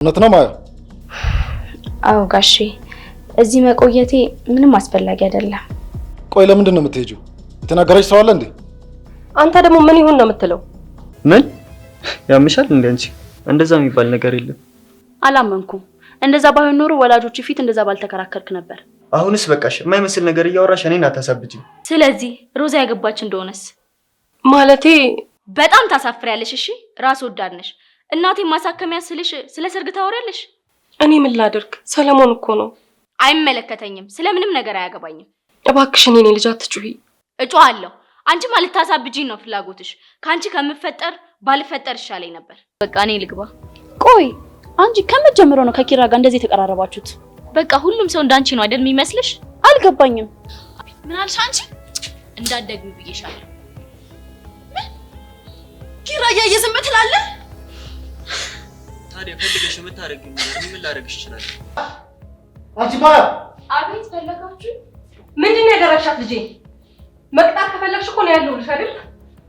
እውነት ነው ማያ? አዎ ጋሼ፣ እዚህ መቆየቴ ምንም አስፈላጊ አይደለም። ቆይ ለምንድን ነው የምትሄጂው? የተናገረች ሰው አለ እንዴ? አንተ ደግሞ ምን ይሁን ነው የምትለው? ምን ያምሻል እንዴ አንቺ? እንደዛ የሚባል ነገር የለም። አላመንኩም። እንደዛ ባይሆን ኖሮ ወላጆች ፊት እንደዛ ባልተከራከርክ ነበር። አሁንስ በቃሽ። የማይመስል ነገር እያወራሽ እኔን አታሳብጂኝ። ስለዚህ ሮዛ ያገባች እንደሆነስ? ማለቴ በጣም ታሳፍሪያለሽ። እሺ ራስ ወዳድ ነሽ። እናቴ ማሳከሚያ ስልሽ ስለ ሰርግ ታወሪያለሽ። እኔ ምን ላድርግ? ሰለሞን እኮ ነው። አይመለከተኝም። ስለምንም ነገር አያገባኝም። እባክሽ እኔ ልጅ አትጩሂ። እጮሃለሁ። አንቺ ማለት ታሳብጂኝ ነው ፍላጎትሽ። ካንቺ ከምፈጠር ባልፈጠር ይሻለኝ ነበር። በቃ እኔ ልግባ። ቆይ አንቺ ከመጀመሪያው ነው ከኪራ ጋር እንደዚህ የተቀራረባችሁት? በቃ ሁሉም ሰው እንዳንቺ ነው አይደል የሚመስልሽ? አልገባኝም። ምን አልሽ አንቺ? እንዳትደግሚ ብዬሻለሁ። ኪራ እያየ ዝም ትላለህ? ታዲያ ፈልገሽ የምታረጊው ነገር ምን ላደርግሽ ይችላል? አንቺ ማያ! አቤት ፈለጋችሁ? ምንድን ነው ያደረግሻት ልጄ? መቅጣት ከፈለግሽ እኮ ነው ያለሁልሽ አይደል?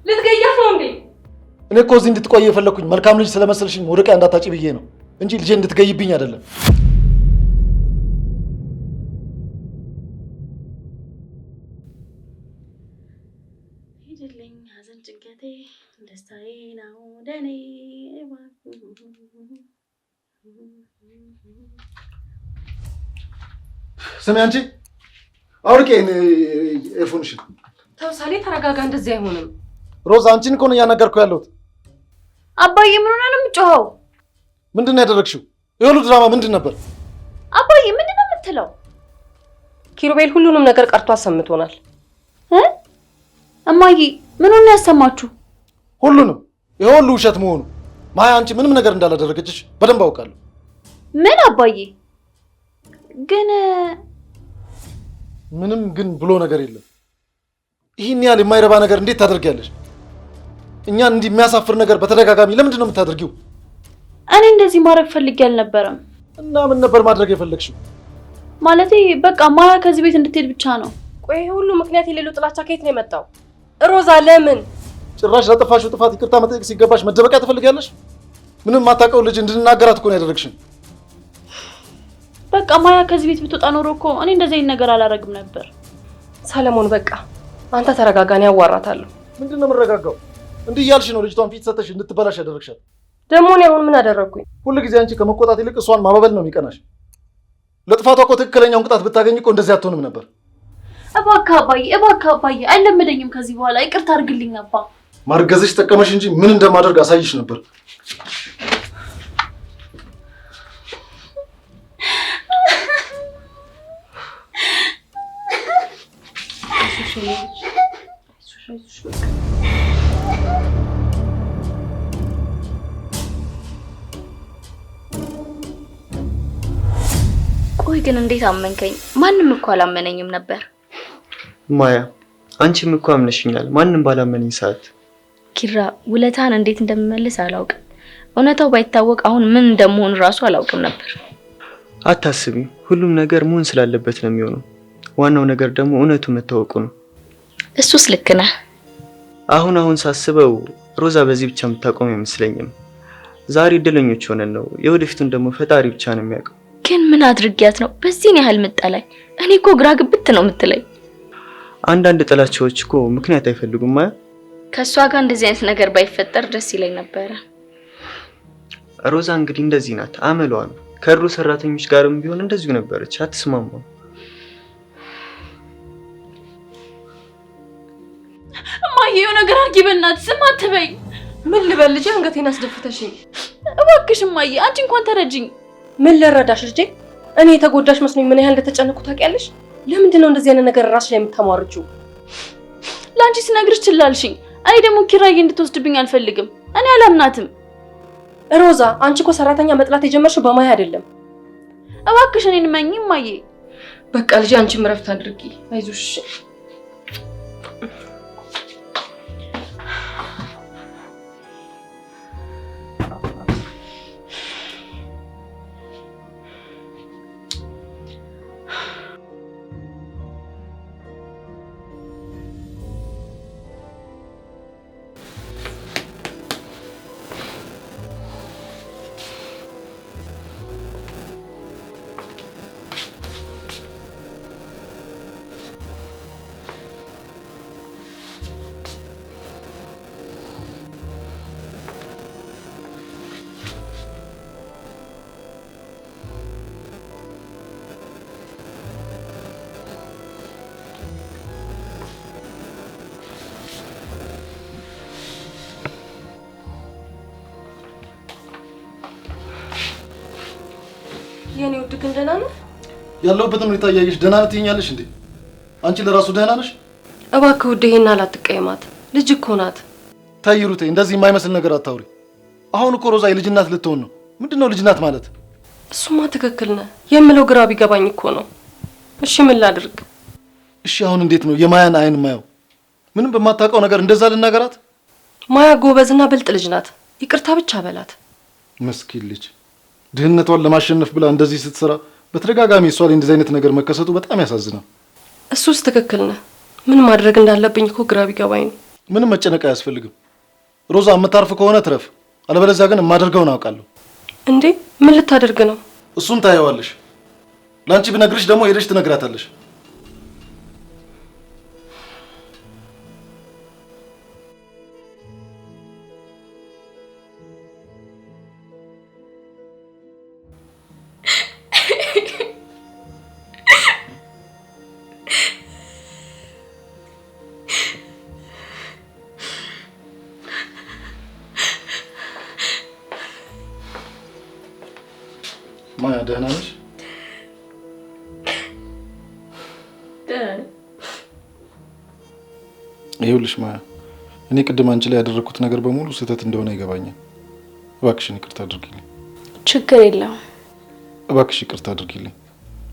ልትገያት ነው እንዴ? እኔ እኮ እዚህ እንድትቆይ የፈለኩኝ መልካም ልጅ ስለመሰልሽኝ ወደ ቀያ እንዳታጪ ብዬ ነው እንጂ ልጄ እንድትገይብኝ አይደለም። ሂድልኝ ሐዘን ጭንቀቴ ደስታዬ ነው ደኔ። ስሚ አንቺ አውርቄ ኤርፎንሽን። ተውሳሌ ተረጋጋ። እንደዚህ አይሆንም። ሮዛ አንቺን እኮ ነው እያናገርኩ ያለሁት። አባዬ ምን ሆነ ነው የምትጮኸው? ምንድን ነው ያደረግሽው? የሁሉ ድራማ ምንድን ነበር? አባዬ ምንድን ነው የምትለው? ኪሩቤል ሁሉንም ነገር ቀርቶ አሰምቶናል። እማዬ ምን ሆነ ያሰማችሁ? ሁሉንም። ይሄ ሁሉ ውሸት መሆኑ ማያ አንቺ ምንም ነገር እንዳላደረገችሽ በደንብ አውቃለሁ። ምን አባዬ? ግን ምንም ግን ብሎ ነገር የለም። ይህን ያህል የማይረባ ነገር እንዴት ታደርጊያለሽ? እኛን እንዲህ የሚያሳፍር ነገር በተደጋጋሚ ለምንድን ነው የምታደርጊው? እኔ እንደዚህ ማድረግ ፈልጌ አልነበረም። እና ምን ነበር ማድረግ የፈለግሽው? ማለቴ በቃ ማያ ከዚህ ቤት እንድትሄድ ብቻ ነው። ቆይ ይሄ ሁሉ ምክንያት የሌለው ጥላቻ ከየት ነው የመጣው? ሮዛ ለምን? ጭራሽ ለጠፋሽው ጥፋት ይቅርታ መጠየቅ ሲገባሽ መደበቂያ ትፈልጊያለሽ? ምንም ማታውቀው ልጅ እንድንናገራት እኮ ነው ያደረግሽን። በቃ ማያ ከዚህ ቤት ብትወጣ ኖሮ እኮ እኔ እንደዚህ አይነት ነገር አላረግም ነበር። ሰለሞን በቃ አንተ ተረጋጋኝ፣ ያዋራታለሁ። ምንድን ነው የምረጋጋው? እንዲህ እያልሽ ነው ልጅቷን ፊት ሰተሽ እንድትበላሽ ያደረግሻት። ደግሞ እኔ አሁን ምን አደረግኩኝ? ሁሉ ጊዜ አንቺ ከመቆጣት ይልቅ እሷን ማባበል ነው የሚቀናሽ። ለጥፋቷ እኮ ትክክለኛውን ቅጣት ብታገኝ እኮ እንደዚህ አትሆንም ነበር። እባክህ አባዬ አይለመደኝም ከዚህ በኋላ ይቅርታ አድርግልኝ አባ። ማርገዝሽ ጠቀመሽ እንጂ ምን እንደማደርግ አሳይሽ ነበር። ቆይ ግን እንዴት አመንከኝ? ማንም እኮ አላመነኝም ነበር። ማያ አንቺም እኮ አምነሽኛል ማንም ባላመነኝ ሰዓት። ኪራ ውለታን እንዴት እንደምመልስ አላውቅም። እውነታው ባይታወቅ አሁን ምን እንደምሆን ራሱ አላውቅም ነበር። አታስቢ፣ ሁሉም ነገር መሆን ስላለበት ነው የሚሆነው። ዋናው ነገር ደግሞ እውነቱ መታወቁ ነው። እሱስ ልክ ነህ። አሁን ሳስበው ሮዛ በዚህ ብቻ የምታቆም አይመስለኝም። ዛሬ እድለኞች ሆነን ነው፣ የወደፊቱን ደግሞ ፈጣሪ ብቻ ነው የሚያውቀው። ግን ምን አድርጊያት ነው በዚህን ያህል ምጠላኝ? እኔ እኮ ግራ ግብት ነው የምትለኝ። አንዳንድ ጥላቻዎች እኮ ምክንያት አይፈልጉም። ማያ ከሷ ጋር እንደዚህ አይነት ነገር ባይፈጠር ደስ ይለኝ ነበረ። ሮዛ እንግዲህ እንደዚህ ናት፣ አመሏ ነው። ከድሮ ሰራተኞች ጋርም ቢሆን እንደዚሁ ነበረች፣ አትስማማም። እማዬ የሆነ ነገር አድርጊ በእናትሽ፣ ዝም አትበይ። ምን ልበል ልጄ? አንገቴን አስደፍተሽኝ። እባክሽ እማዬ አንቺ እንኳን ተረጅኝ። ምን ልረዳሽ ልጄ? እኔ የተጎዳሽ መስሎኝ ምን ያህል እንደተጨነኩ ታውቂያለሽ? ለምንድን ነው እንደዚህ አይነት ነገር ራስሽ ላይ የምታሟርጪው? ለአንቺ ስነግርሽ ችላልሽኝ። እኔ ደግሞ ኪራዬ እንድትወስድብኝ አልፈልግም። እኔ አላምናትም። ሮዛ አንቺ እኮ ሰራተኛ መጥላት የጀመርሽው በማያ አይደለም። እባክሽ እኔን መኝ እማዬ። በቃ ልጄ አንቺም እረፍት አድርጊ፣ አይዞሽ። የኔ ውድ ግን ደህና ነህ? ያለሁበትን ሁኔታ እያየሽ ደህና ነህ ትይኛለሽ እንዴ? አንቺ ለራሱ ደህና ነሽ? እባክህ ውድ ይሄን አላትቀየማት። ልጅ እኮ ናት። ተይ ሩቴ፣ እንደዚህ የማይመስል ነገር አታውሪ። አሁን እኮ ሮዛ የልጅ እናት ልትሆን ነው። ምንድነው ልጅ ናት ማለት? እሱማ ትክክል ነህ የምለው ግራ ቢገባኝ እኮ ነው። እሺ ምን ላድርግ? እሺ አሁን እንዴት ነው የማያን አይን ማየው? ምንም በማታውቀው ነገር እንደዛ ልናገራት? ማያ ጎበዝና ብልጥ ልጅ ናት። ይቅርታ ብቻ በላት። መስኪን ልጅ ድህነቷን ለማሸነፍ ብላ እንደዚህ ስትሰራ በተደጋጋሚ እሷ ላይ እንደዚህ አይነት ነገር መከሰቱ በጣም ያሳዝናል። እሱስ ትክክል ነህ። ምን ማድረግ እንዳለብኝ እኮ ግራ ቢገባኝ ነው። ምንም መጨነቅ አያስፈልግም። ሮዛ የምታርፍ ከሆነ ትረፍ፣ አለበለዚያ ግን የማደርገውን አውቃለሁ። እንዴ ምን ልታደርግ ነው? እሱን ታየዋለሽ። ላንቺ ብነግርሽ ደግሞ ሄደሽ ትነግራታለሽ። ማያ ደህና ነሽ? ይኸውልሽ ማያ፣ እኔ ቅድም አንቺ ላይ ያደረኩት ነገር በሙሉ ስህተት እንደሆነ ይገባኛል። እባክሽን ይቅርታ አድርጊልኝ። ችግር የለውም። እባክሽ ይቅርታ አድርጊልኝ።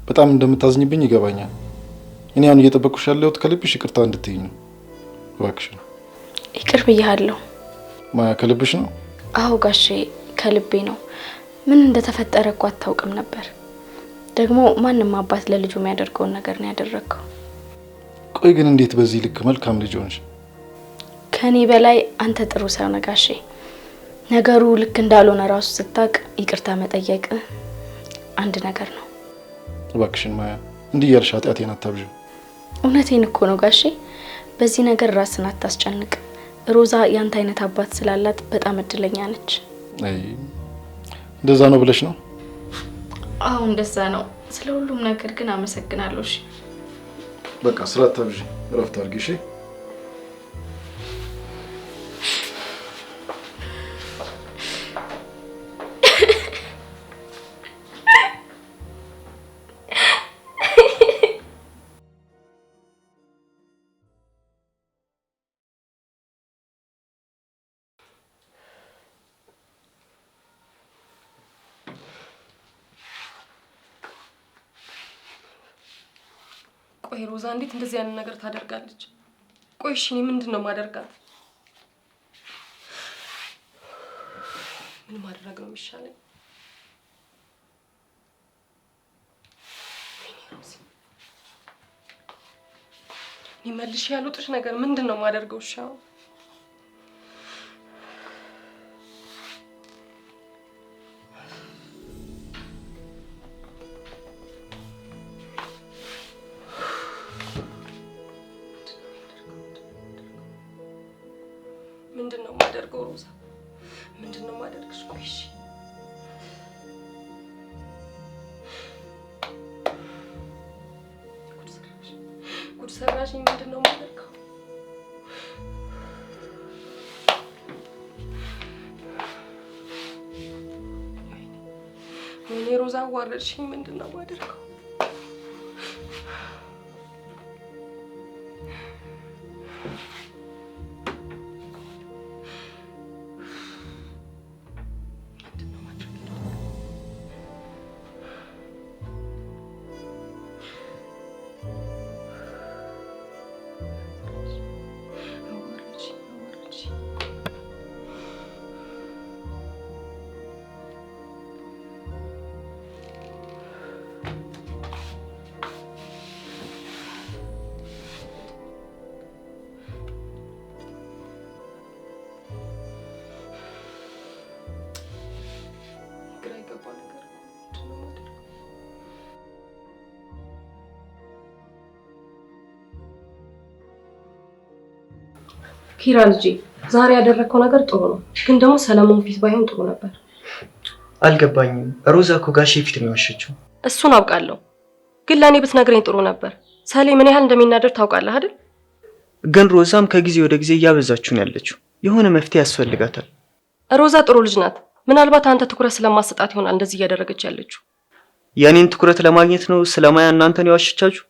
በጣም እንደምታዝኝብኝ ይገባኛል። እኔ አሁን እየጠበቅኩሽ ያለሁት ከልብሽ ይቅርታ እንድትይኝ ነው። እባክሽን። ይቅር ብያለሁ። ማያ ከልብሽ ነው? አዎ ጋሼ ከልቤ ነው። ምን እንደተፈጠረ እኮ አታውቅም ነበር። ደግሞ ማንም አባት ለልጁ የሚያደርገውን ነገር ነው ያደረገው። ቆይ ግን እንዴት በዚህ ልክ መልካም ልጅ ሆንሽ? ከኔ በላይ አንተ ጥሩ ሰው ነህ ጋሼ። ነገሩ ልክ እንዳልሆነ ራሱ ስታቅ ይቅርታ መጠየቅ አንድ ነገር ነው። እባክሽን ማያ እንዲህ ያልሽ ኃጢአቴን አታብዥው። እውነቴን እኮ ነው ጋሼ። በዚህ ነገር ራስን አታስጨንቅ። ሮዛ ያንተ አይነት አባት ስላላት በጣም እድለኛ ነች። አይ እንደዛ ነው ብለሽ ነው? አዎ እንደዛ ነው። ስለ ሁሉም ነገር ግን አመሰግናለሁ። እሺ በቃ ስራ አታብዥ፣ እረፍት አድርጊ። እሺ ቆይ ሮዛ እንዴት እንደዚህ ያንን ነገር ታደርጋለች? ቆይ እሺ እኔ ምንድነው ማደርጋት? ምን ማድረግ ነው የሚሻለኝ? እኔ መልሼ ያሉጥሽ ነገር ምንድነው ማደርገው? እሺ አሁን ምንድነው ማደርገው? ሮዛ ምንድነው ማደርግሽ? ቆይ እሺ ጉድ ሰራሽኝ። ምንድነው ማደርገው? ወይኔ ሮዛ አዋረድሽኝ። ምንድነው ማደርገው? ኪራ ልጄ ዛሬ ያደረከው ነገር ጥሩ ነው፣ ግን ደግሞ ሰለሞን ፊት ባይሆን ጥሩ ነበር። አልገባኝም። ሮዛ እኮ ጋሼ ፊት ነው ያሸችው። እሱን አውቃለሁ፣ ግን ለእኔ ብትነግረኝ ጥሩ ነበር። ሰሌ ምን ያህል እንደሚናደር ታውቃለህ አይደል? ግን ሮዛም ከጊዜ ወደ ጊዜ እያበዛችሁ ነው ያለችው። የሆነ መፍትሄ ያስፈልጋታል። ሮዛ ጥሩ ልጅ ናት። ምናልባት አንተ ትኩረት ስለማሰጣት ይሆናል እንደዚህ እያደረገች ያለችው። የኔን ትኩረት ለማግኘት ነው ስለማያ እናንተን ያዋሸቻችሁ?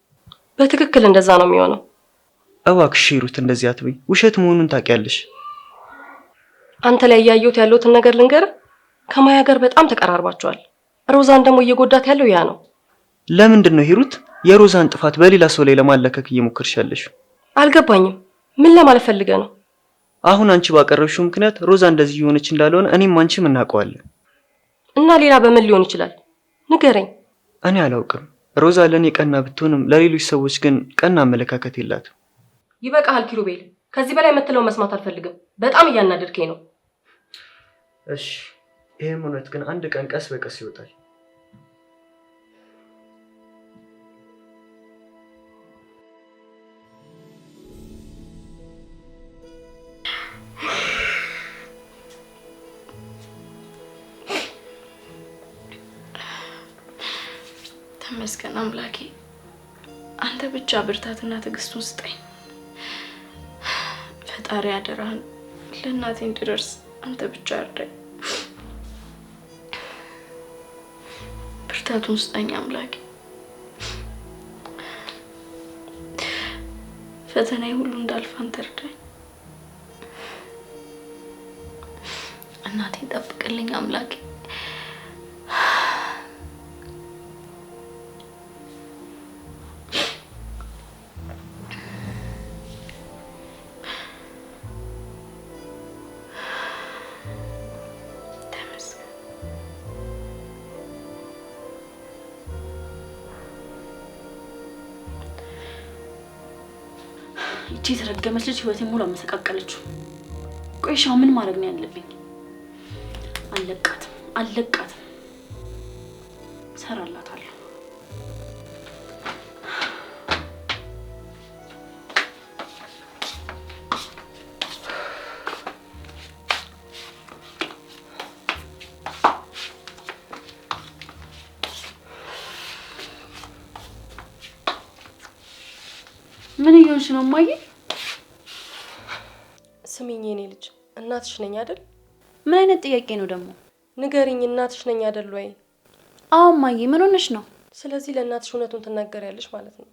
በትክክል እንደዛ ነው የሚሆነው። እባክሽ ሂሩት እንደዚህ አትበይ። ውሸት መሆኑን ታውቂያለሽ። አንተ ላይ ያየሁት ያለሁትን ነገር ልንገርህ። ከማያ ጋር በጣም ተቀራርባቸዋል። ሮዛን ደግሞ እየጎዳት ያለው ያ ነው። ለምንድን ነው ሂሩት የሮዛን ጥፋት በሌላ ሰው ላይ ለማለከክ እየሞከርሽ ያለሽው? አልገባኝም። ምን ለማለት ፈልገህ ነው? አሁን አንቺ ባቀረብሽው ምክንያት ሮዛ እንደዚህ የሆነች እንዳልሆነ እኔም አንቺም እናውቀዋለን። እና ሌላ በምን ሊሆን ይችላል? ንገረኝ። እኔ አላውቅም። ሮዛ ለኔ ቀና ብትሆንም ለሌሎች ሰዎች ግን ቀና አመለካከት የላትም። ይበቃሃል ኪሩቤል። ከዚህ በላይ የምትለው መስማት አልፈልግም። በጣም እያናደድከኝ ነው። እሺ፣ ይሄም እውነት ግን አንድ ቀን ቀስ በቀስ ይወጣል። ተመስገን አምላኬ። አንተ ብቻ ብርታትና ትዕግስቱን ስጠኝ። ፈጣሪ አደራህን ለእናቴ እንድደርስ አንተ ብቻ እርዳኝ። ብርታቱን ስጠኝ አምላኬ። ፈተናዬ ሁሉ እንዳልፍ አንተ እርዳኝ። እናቴን ጠብቅልኝ አምላኬ። ይቺ የተረገመች ልጅ ህይወቴን ሙሉ አመሰቃቀለችው። ቆይሻ ምን ማድረግ ነው ያለብኝ? አለቃትም ሰራላታለሁ። ምን እየሆንሽ ነው እማዬ? ስሚኝ የኔ ልጅ፣ እናትሽ ነኝ አይደል? ምን አይነት ጥያቄ ነው ደግሞ? ንገሪኝ፣ እናትሽ ነኝ አይደል ወይ? አዎ እማዬ፣ ምን ሆነሽ ነው? ስለዚህ ለእናትሽ እውነቱን ትናገሪያለሽ ማለት ነው።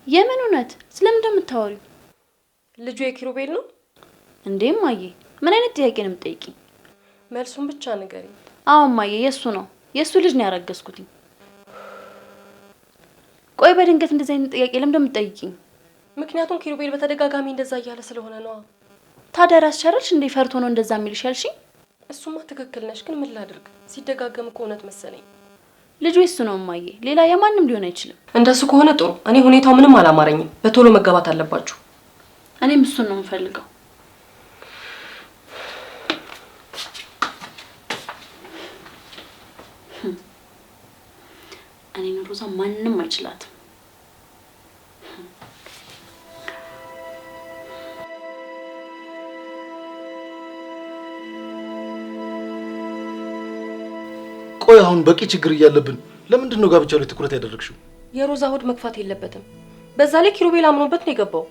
የምን እውነት? ስለምን እንደምታወሪው? ልጁ የኪሩቤል ነው እንዴ እማዬ? ምን አይነት ጥያቄ ነው የምትጠይቂኝ? መልሱን ብቻ ንገሪኝ። አዎ እማዬ፣ የሱ ነው። የሱ ልጅ ነው ያረገዝኩት። ቆይ በድንገት እንደዚህ አይነት ጥያቄ ለምን እንደምትጠይቂኝ? ምክንያቱም ኪሩቤል በተደጋጋሚ እንደዛ እያለ ስለሆነ ነው። ታዲያ ራስሽ አይደልሽ እንዴ ፈርቶ ነው እንደዛ የሚልሽ ያልሽኝ? እሱማ ትክክል ነሽ፣ ግን ምን ላድርግ? ሲደጋገም እኮ እውነት መሰለኝ። ልጁ የሱ ነው እማዬ፣ ሌላ የማንም ሊሆን አይችልም። እንደሱ ከሆነ ጥሩ። እኔ ሁኔታው ምንም አላማረኝም። በቶሎ መጋባት አለባችሁ። እኔም እሱን ነው የምፈልገው። እኔ ነው ሮዛ ማንንም አይችላትም። ቆይ አሁን በቂ ችግር እያለብን ለምንድን ነው ጋብቻው ላይ ትኩረት ያደረግሽው? የሮዛ ሆድ መግፋት የለበትም። በዛ ላይ ኪሩቤል አምኖበት ነው የገባው።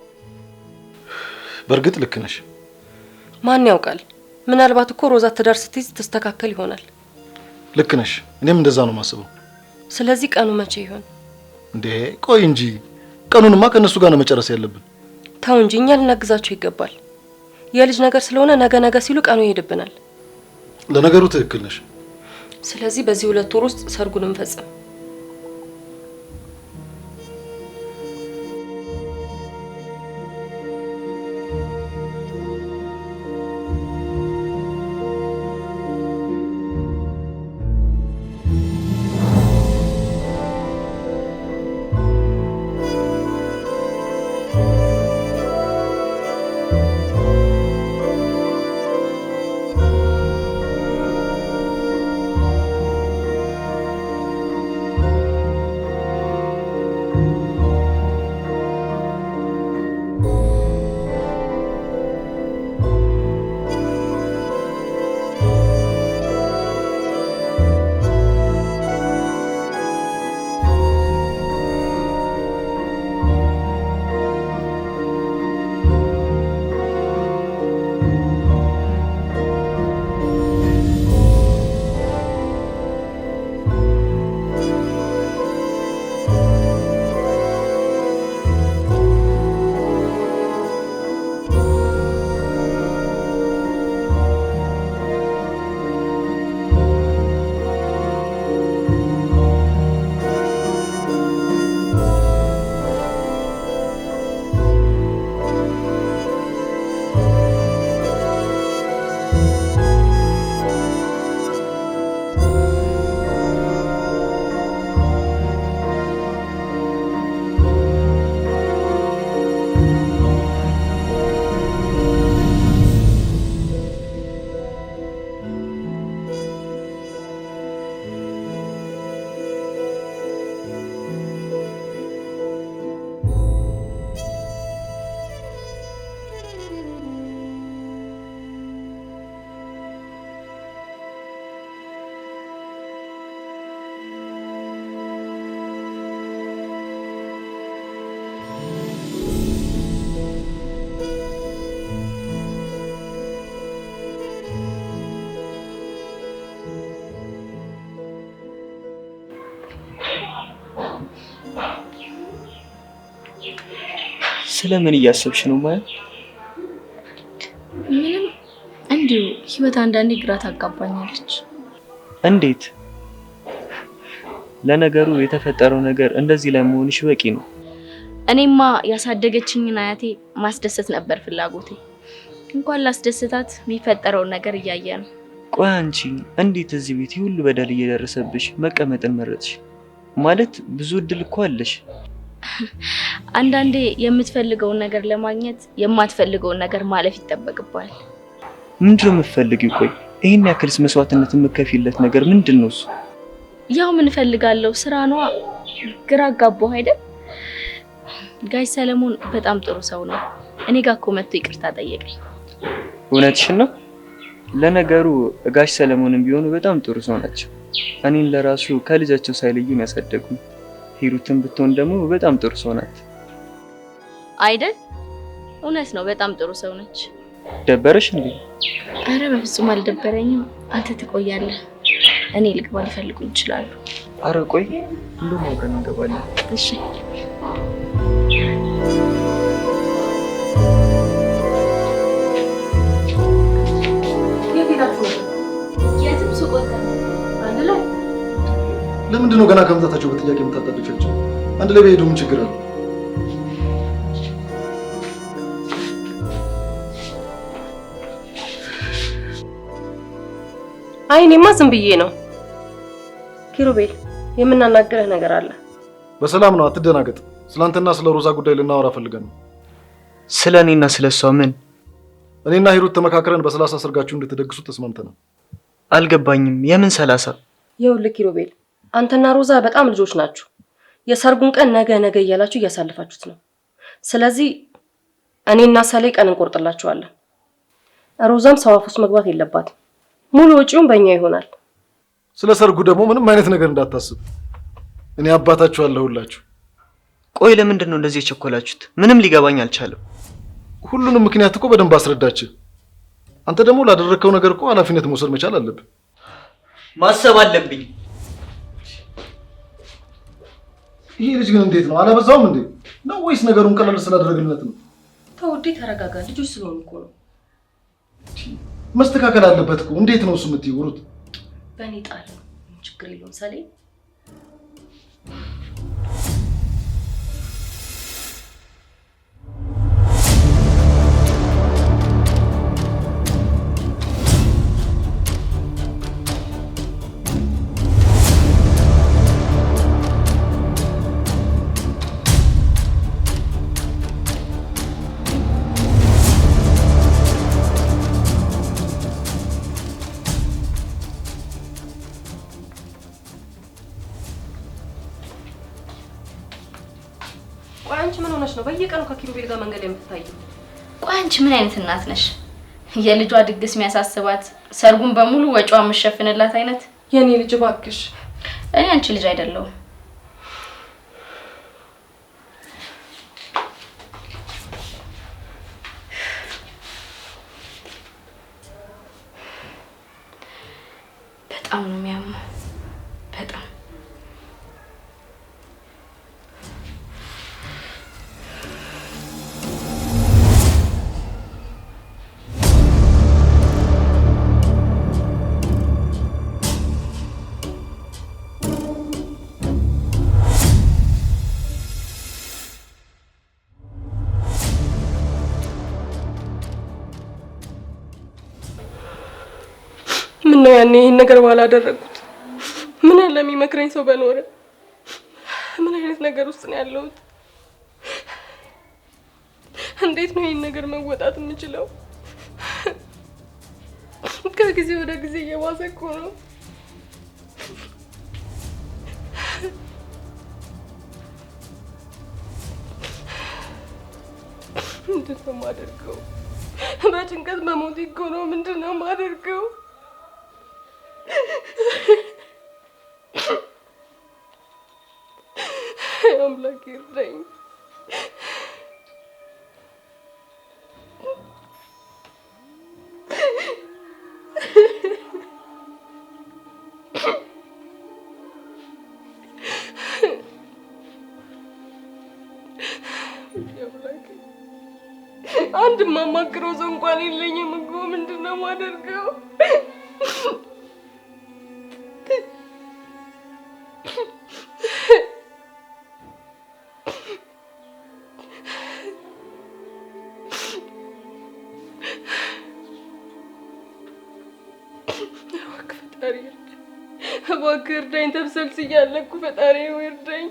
በእርግጥ ልክ ነሽ። ማን ያውቃል? ምናልባት እኮ ሮዛ ትዳር ስትይዝ ተስተካከል ይሆናል። ልክ ነሽ። እኔም እንደዛ ነው የማስበው። ስለዚህ ቀኑ መቼ ይሆን እንዴ? ቆይ እንጂ ቀኑንማ ከነሱ ጋር ነው መጨረስ ያለብን። ተው እንጂ እኛ ልናግዛቸው ይገባል። የልጅ ነገር ስለሆነ ነገ ሲሉ ቀኑ ይሄድብናል። ለነገሩ ትክክል ነሽ። ስለዚህ በዚህ 2 ወር ውስጥ ሰርጉን እንፈጽም። ስለምን እያሰብሽ ነው ማለት? ምንም እንዲሁ ህይወት አንዳንዴ ግራ ታጋባኛለች። እንዴት? ለነገሩ የተፈጠረው ነገር እንደዚህ ላይ መሆንሽ በቂ ነው። እኔማ ያሳደገችኝን አያቴ ማስደሰት ነበር ፍላጎቴ። እንኳን ላስደስታት የሚፈጠረውን ነገር እያየ ነው። ቆይ አንቺ እንዴት እዚህ ቤት ሁሉ በደል እየደረሰብሽ መቀመጥን መረጥሽ? ማለት ብዙ እድል እኮ አለሽ። አንዳንዴ የምትፈልገውን ነገር ለማግኘት የማትፈልገውን ነገር ማለፍ ይጠበቅባል። ምንድን ነው የምትፈልጊው? ቆይ ይሄን ያክልስ መስዋዕትነት የምትከፊለት ነገር ምንድን ነው እሱ? ያው ምን እፈልጋለሁ? ስራ ነዋ። ግራ አጋባሁ አይደል? ጋሽ ሰለሞን በጣም ጥሩ ሰው ነው። እኔ ጋር እኮ መጥቶ ይቅርታ ጠየቀኝ። እውነትሽን ነው? ለነገሩ ጋሽ ሰለሞንም ቢሆኑ በጣም ጥሩ ሰው ናቸው። እኔን ለራሱ ከልጃቸው ሳይለዩን ያሳደጉኝ። ሂሩትን ብትሆን ደግሞ በጣም ጥሩ ሰው ናት አይደል? እውነት ነው፣ በጣም ጥሩ ሰው ነች። ደበረሽ እንዴ? አረ በፍጹም አልደበረኝም። አንተ ትቆያለህ፣ እኔ ልግባ። ሊፈልጉኝ ይችላሉ። አረ ቆይ እንደውም አብረን እንገባለን። እሺ የትም ሱቅ አንድ ላይ ለምንድን ነው ገና ከመምጣታቸው በጥያቄ የምታጣድፊያቸው? አንድ ላይ በሄዱ ምን ችግር አለ? አይ እኔማ ዝም ብዬ ነው። ኪሩቤል የምናናግረህ ነገር አለ። በሰላም ነው፣ አትደናገጥ። ስላንተና ስለ ሮዛ ጉዳይ ልናወራ ፈልገን ነው። ስለ እኔና ስለ እሷ ምን? እኔና ሂሩት ተመካክረን በ30 ሰርጋችሁ እንድትደግሱ ተስማምተናል። አልገባኝም። የምን 30? ይኸውልህ ኪሩቤል፣ አንተና ሮዛ በጣም ልጆች ናችሁ። የሰርጉን ቀን ነገ እያላችሁ እያሳለፋችሁት ነው። ስለዚህ እኔና ሰሌ ቀን እንቆርጥላችኋለን። ሮዛም ሰው አፍ ውስጥ መግባት የለባትም። ሙሉ ወጪውን በእኛ ይሆናል። ስለ ሰርጉ ደግሞ ምንም አይነት ነገር እንዳታስብ። እኔ አባታችሁ አለሁላችሁ። ቆይ ለምንድን ነው እንደዚህ የቸኮላችሁት? ምንም ሊገባኝ አልቻለም። ሁሉንም ምክንያት እኮ በደንብ አስረዳችሁ። አንተ ደግሞ ላደረከው ነገር እኮ ኃላፊነት መውሰድ መቻል አለብህ። ማሰብ አለብኝ። ይሄ ልጅ ግን እንዴት ነው? አላበዛውም እንዴ? ነው ወይስ ነገሩን ቀለል ስላደረግለት ነው? ተውዴ ተረጋጋ። ልጆች ስለሆኑ እኮ ነው። መስተካከል አለበት እኮ። እንዴት ነው እሱ የምትይው? ሩት በእኔ ጣል፣ ችግር የለውም ሰሌ። አንቺ ምን ሆነሽ ነው በየቀኑ ከኪሩቤል ጋር መንገድ የምትታየው? ቆይ አንቺ ምን አይነት እናት ነሽ? የልጇ ድግስ የሚያሳስባት ሰርጉን በሙሉ ወጪዋ የምትሸፍንላት አይነት? የኔ ልጅ እባክሽ። እኔ አንቺ ልጅ አይደለሁም። በጣም ነው የሚያመው። በጣም ነው ያኔ ይሄን ነገር ባላደረኩት። ምን አለ የሚመክረኝ ሰው በኖረ። ምን አይነት ነገር ውስጥ ነው ያለሁት? እንዴት ነው ይሄን ነገር መወጣት የምችለው? ከጊዜ ወደ ጊዜ እየባሰ እኮ ነው። ምንድን ነው የማደርገው? በጭንቀት መሞት እኮ ነው። ምንድን ነው የማደርገው? አምላኬ እርዳኝ። አንድ ማማክረው ሰው እንኳን የለኝም እኮ ምንድነው ማደርገው? እባክህ እርዳኝ፣ ተብሰልስያለሁ እኮ ፈጣሪ ሆይ እርዳኝ።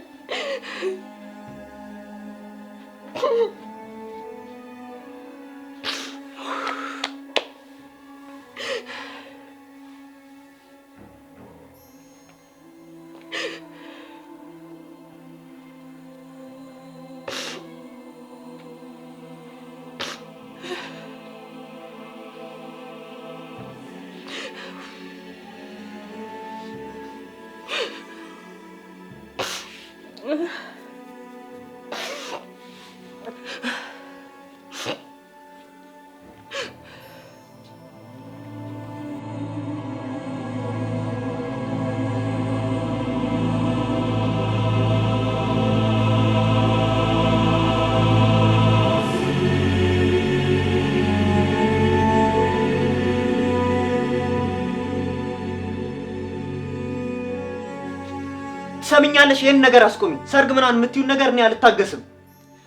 ሰምኛለሽ? ይሄን ነገር አስቆሚ። ሰርግ ምናምን የምትዩን ነገር እኔ አልታገስም።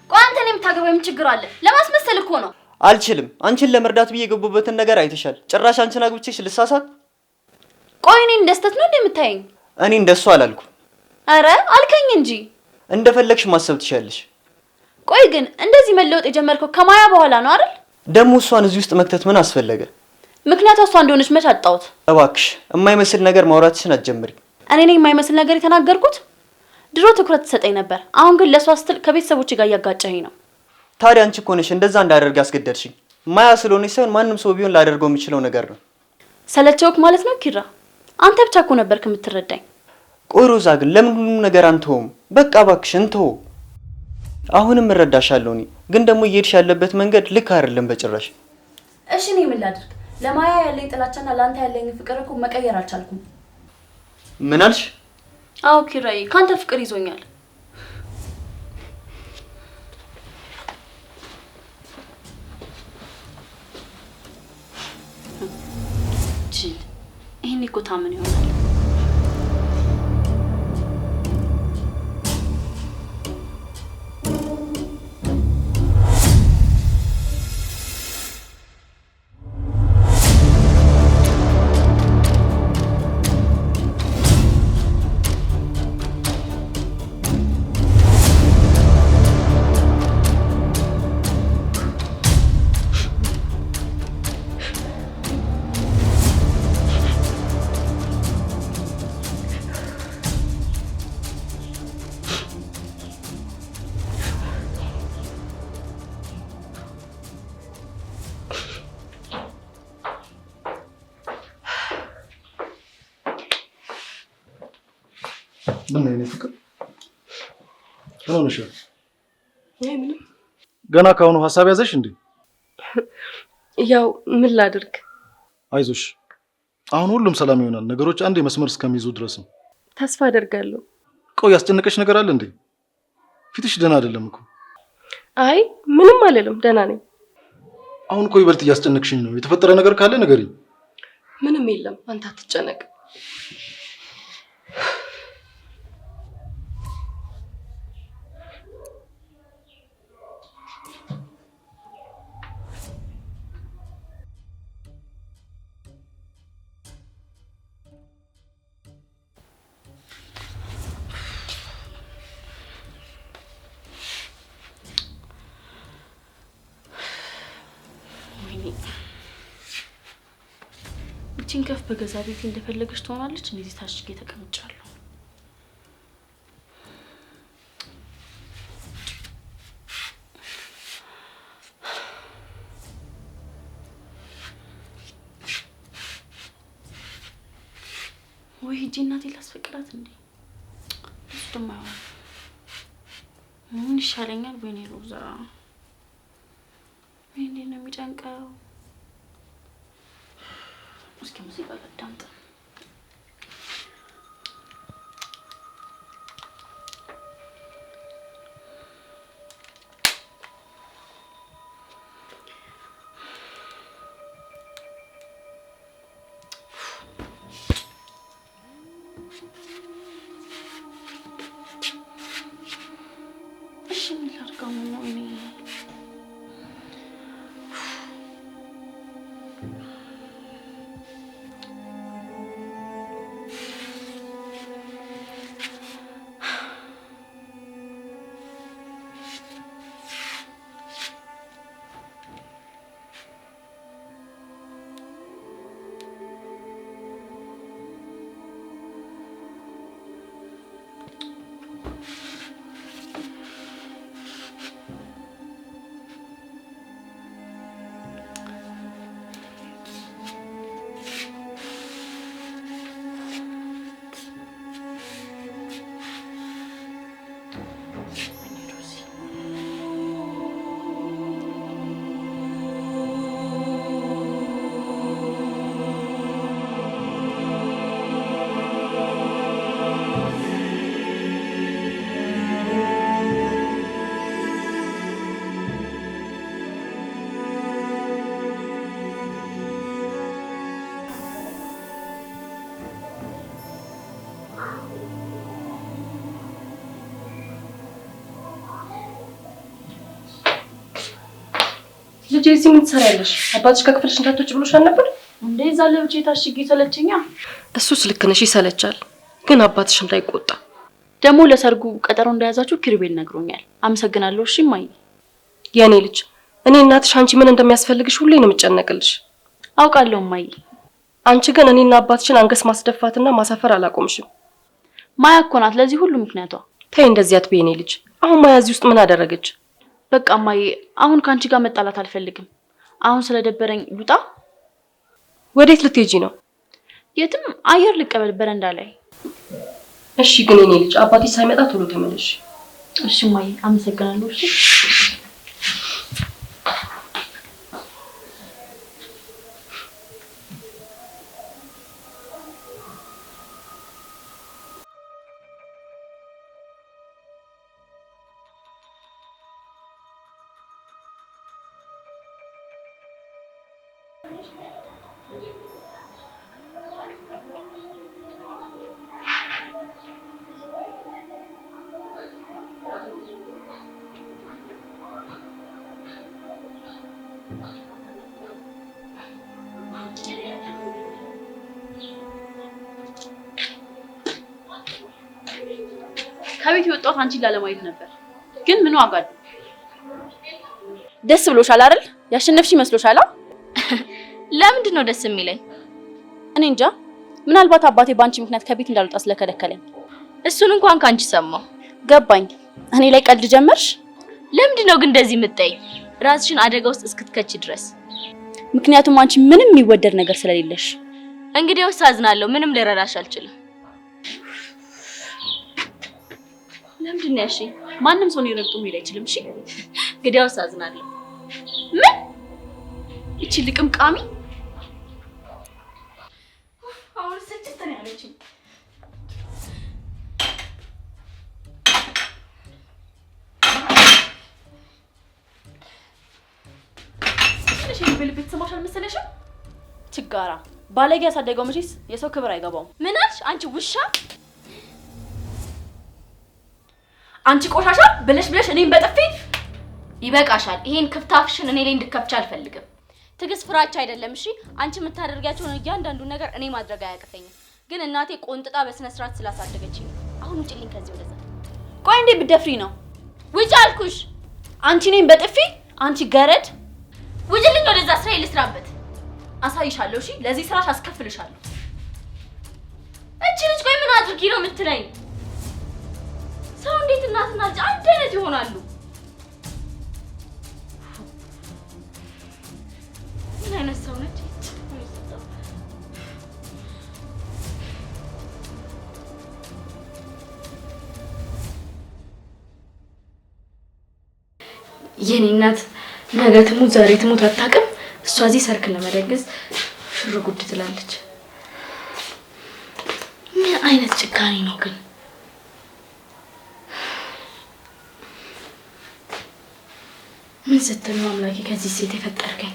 ቆይ አንተ እኔ የምታገባው ምን ችግር አለ? ለማስመሰል እኮ ነው። አልችልም። አንቺን ለመርዳት ብዬ የገቡበትን ነገር አይተሻል። ጭራሽ አንቺን አግብቼሽ ልሳሳት? ቆይ እኔ እንደስተት ነው እንደምታየኝ? እኔ እንደሱ አላልኩም። አረ አልከኝ እንጂ። እንደፈለግሽ ማሰብ ትችያለሽ። ቆይ ግን እንደዚህ መለወጥ የጀመርከው ከማያ በኋላ ነው አይደል? ደግሞ እሷን እዚህ ውስጥ መክተት ምን አስፈለገ? ምክንያቱ እሷ እንደሆነች መች አጣሁት? እባክሽ የማይመስል ነገር ማውራትሽን አትጀምሪ። እኔ ነኝ የማይመስል ነገር የተናገርኩት? ድሮ ትኩረት ትሰጠኝ ነበር። አሁን ግን ለሷ ስትል ከቤተሰቦቼ ጋር እያጋጨኸኝ ነው። ታዲያ አንቺ እኮ ነሽ እንደዛ እንዳደርግ ያስገደድሽኝ። ማያ ስለሆነች ሳይሆን ማንም ሰው ቢሆን ላደርገው የሚችለው ነገር ነው። ሰለቸውክ ማለት ነው ኪራ? አንተ ብቻ እኮ ነበርክ የምትረዳኝ። ቆይ ሮዛ ግን ለምን ሁሉም ነገር አንተውም? በቃ እባክሽ እንተው። አሁንም እረዳሻለሁ። እኔ ግን ደግሞ እየሄድሽ ያለበት መንገድ ልክ አይደለም በጭራሽ። እሺ እኔ ምን ላድርግ? ለማያ ያለኝ ጥላቻና ለአንተ ያለኝ ፍቅር እኮ መቀየር አልቻልኩም። ምን አልሽ? አዎ ኪራዬ፣ ካንተ ፍቅር ይዞኛል። ጅል፣ ይሄን እኮ ታምን ይሆናል። ምን አይነት ፍቅር ነው ነሽ? ምንም ገና ካሁኑ ሐሳብ ያዘሽ እንዴ? ያው ምን ላድርግ? አይዞሽ፣ አሁን ሁሉም ሰላም ይሆናል። ነገሮች አንድ መስመር እስከሚይዙ ድረስ ነው። ተስፋ አደርጋለሁ። ቆይ ያስጨነቀሽ ነገር አለ እንዴ? ፊትሽ ደህና አይደለም እኮ። አይ ምንም አልልም፣ ደህና ነኝ። አሁን እኮ ይበልጥ እያስጨነቅሽኝ ነው። የተፈጠረ ነገር ካለ ንገሪኝ። ምንም የለም፣ አንተ አትጨነቅ። ቺንከፍ በገዛ ቤቴ እንደፈለገች ትሆናለች። እነዚህ ታሽጌ ተቀምጫለሁ። ወይ ሂጂ እናቴ ላስፈቅራት እንዴ? እሱ ደግሞ አይሆንም። ምን ይሻለኛል? ወይኔ ሮዛ፣ ወይኔ ነው የሚጨንቀው። እስኪ ሙዚቃ ላዳምጥ። ልጄ እዚህ ምን ትሰሪያለሽ? አባትሽ ከክፍልሽ እንዳትወጪ ብሎሻል ነበር እንዴ? እዛ ለብቻ ታሽጊ ሰለቸኛ። እሱስ ልክ ነሽ፣ ይሰለቻል። ግን አባትሽ እንዳይቆጣ ደግሞ ለሰርጉ ቀጠሮ እንደያዛችሁ ኪሩቤል ነግሮኛል። አመሰግናለሁ። እሺ እማዬ። የኔ ልጅ እኔ እናትሽ አንቺ ምን እንደሚያስፈልግሽ ሁሌ ነው የምጨነቅልሽ። አውቃለሁ እማዬ። አንቺ ግን እኔና አባትሽን አንገስ ማስደፋትና ማሳፈር አላቆምሽም። ማያ እኮ ናት ለዚህ ሁሉ ምክንያቷ። ተይ እንደዚህ አትበይ የኔ ልጅ። አሁን ማያ እዚህ ውስጥ ምን አደረገች? በቃ እማዬ አሁን ካንቺ ጋር መጣላት አልፈልግም። አሁን ስለደበረኝ ልውጣ። ወዴት ልትሄጂ ነው? የትም አየር ልቀበል በረንዳ ላይ። እሺ ግን የኔ ልጅ አባትሽ ሳይመጣ ቶሎ ተመለሽ። እሺ እማዬ አመሰግናለሁ። እሺ ከቤት የወጣሁት አንቺን ላለማየት ነበር፣ ግን ምን ዋጋ አለው? ደስ ብሎሻል አይደል? ያሸነፍሽ ይመስሎሻል? ለምንድን ነው ደስ የሚለኝ? እኔ እንጃ። ምናልባት አባቴ ባንቺ ምክንያት ከቤት እንዳልወጣ ስለከለከለኝ። እሱን እንኳን ካንቺ ሰማሁ። ገባኝ። እኔ ላይ ቀልድ ጀመርሽ? ለምንድን ነው ግን እንደዚህ የምትጠይ? ራስሽን አደጋ ውስጥ እስክትከቺ ድረስ። ምክንያቱም አንቺ ምንም የሚወደድ ነገር ስለሌለሽ። እንግዲያውስ አዝናለሁ። ምንም ልረዳሽ አልችልም። ለምንድን ነው ያልሽኝ? ማንም ሰው ነው ረግጦ መሄድ አይችልም። እሺ እንግዲያውስ አዝናለሁ። ምን? እቺ ልቅምቃሚ አሁን ስጭት ነው ያለችኝ። እሺ ልብ ትሰማሽ አልመሰለሽም? ችጋራ ባለጌ ያሳደገው መቼስ የሰው ክብር አይገባውም። ምን አልሽ አንቺ ውሻ? አንቺ ቆሻሻ ብለሽ እኔን በጥፊ ይበቃሻል። ይሄን ክፍታፍሽን እኔ ላይ እንድከፍቻ አልፈልግም። ትግስት ፍራቻ አይደለም። እሺ አንቺ የምታደርጋቸውን እያንዳንዱ ነገር እኔ ማድረግ አያቅተኝም። ግን እናቴ ቆንጥጣ በስነ ስርዓት ስላሳደገችኝ ነው። አሁን ውጪልኝ ከዚህ ወደዛ። ቆይ እንዴ ብትደፍሪ ነው? ውጪ አልኩሽ። አንቺ እኔን በጥፊ አንቺ ገረድ ውጪልኝ ወደዛ። ስራዬ ልስራበት። አሳይሻለሁ። እሺ ለዚህ ስራሽ አስከፍልሻለሁ። እቺ ልጅ ቆይ ምን አድርጊ ነው የምትለኝ? ሰው እንዴት እናትና ልጅ አንድ አይነት ይሆናሉ? ምን አይነት ሰው ነች? የኔ እናት ነገ ትሙት ዛሬ ትሙት አታውቅም። እሷ እዚህ ሰርክ ለመደገስ ሽር ጉድ ትላለች። ምን አይነት ጭካኔ ነው ግን? ምን ስትል ነው አምላኬ ከዚህ ሴት የፈጠርከኝ?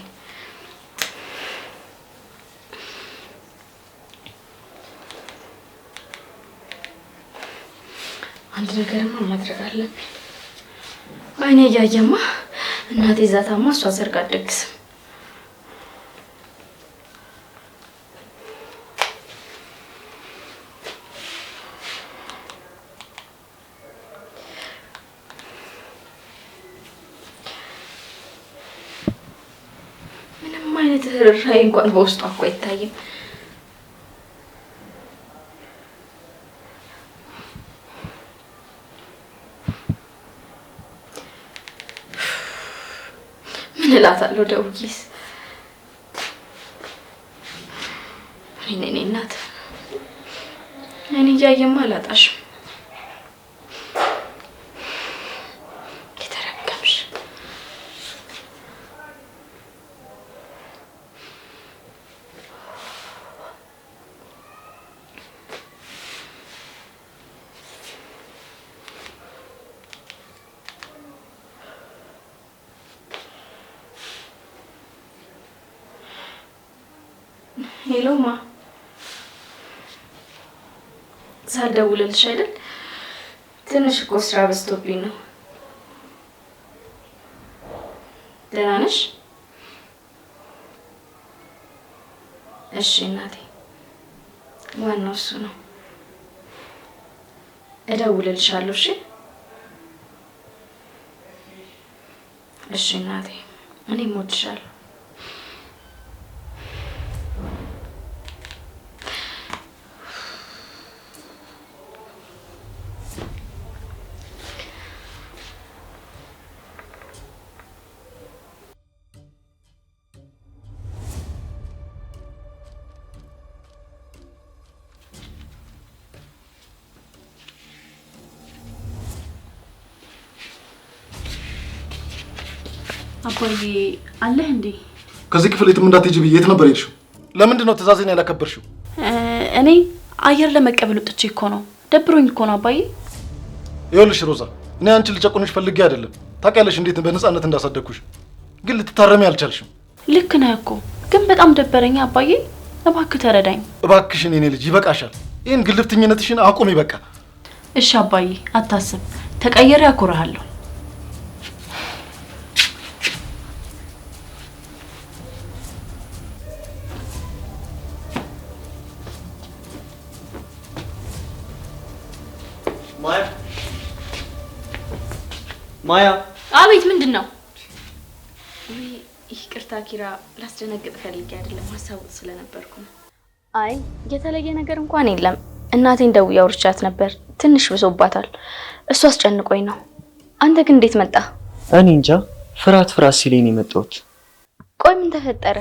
አንድ ነገርማ ማድረግ አለብኝ። አይኔ እያየማ እናቴ ዛታማ እሷ ሰርግ አትደግስም። ምንም አይነት ርህራሄ እንኳን በውስጧ እኮ አይታይም። ምን እላታለሁ ደውዬስ? እኔ እናት እኔ እያየማ አላጣሽም። የተረገምሽ ሄሎማ ሳልደውልልሽ አይደል? ትንሽ እኮ ስራ በዝቶብኝ ነው። ደህና ነሽ? እሺ እናቴ፣ ዋናው እሱ ነው። እደውልልሻለሁ። እሺ እሺ እናቴ፣ እኔም እወድሻለሁ። አባዬ አለህ እንዴ? ከዚህ ክፍል የትም እንዳትሄጂ ብዬ የት ነበር የሄድሽው? ለምንድን ነው ትእዛዜን ያላከበርሽው? እኔ አየር ለመቀበል ወጥቼ እኮ ነው። ደብሮኝ እኮ ነው አባዬ። ይኸውልሽ ሮዛ፣ እኔ አንቺን ልጨቁንሽ ፈልጌ አይደለም። ታውቂያለሽ እንዴት በነፃነት እንዳሳደግኩሽ። ግን ልትታረሚ አልቻልሽም። ልክ ነህ እኮ ግን በጣም ደበረኝ አባዬ። እባክህ ተረዳኝ። እባክሽን የኔ ልጅ ይበቃሻል። ይህን ግልፍተኝነትሽን አቁሚ በቃ። እሺ አባዬ አታስብ፣ ተቀየረ ያኩራሃለሁ። ማያ። አቤት፣ ምንድን ነው? ይቅርታ ኪራ፣ ላስደነግጥ ፈልጌ አይደለም፣ ሀሳቡ ስለነበርኩ ነው። አይ የተለየ ነገር እንኳን የለም። እናቴን ደውዬ አውርቻት ነበር። ትንሽ ብሶባታል። እሱ አስጨንቆኝ ነው። አንተ ግን እንዴት መጣ? እኔ እንጃ፣ ፍርሃት ሲለኝ ነው የመጣሁት። ቆይ ምን ተፈጠረ?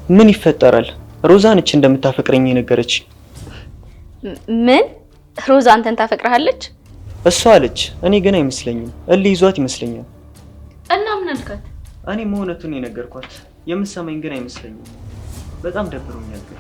ምን ይፈጠራል? ሮዛ ነች እንደምታፈቅረኝ የነገረች። ምን? ሮዛ አንተን ታፈቅርሃለች? እሷ አለች። እኔ ግን አይመስለኝም። እልህ ይዟት ይመስለኛል። እና ምን አልካት? እኔ መሆነቱን የነገርኳት። የምትሰማኝ ግን አይመስለኝም። በጣም ደብሮኛል ግን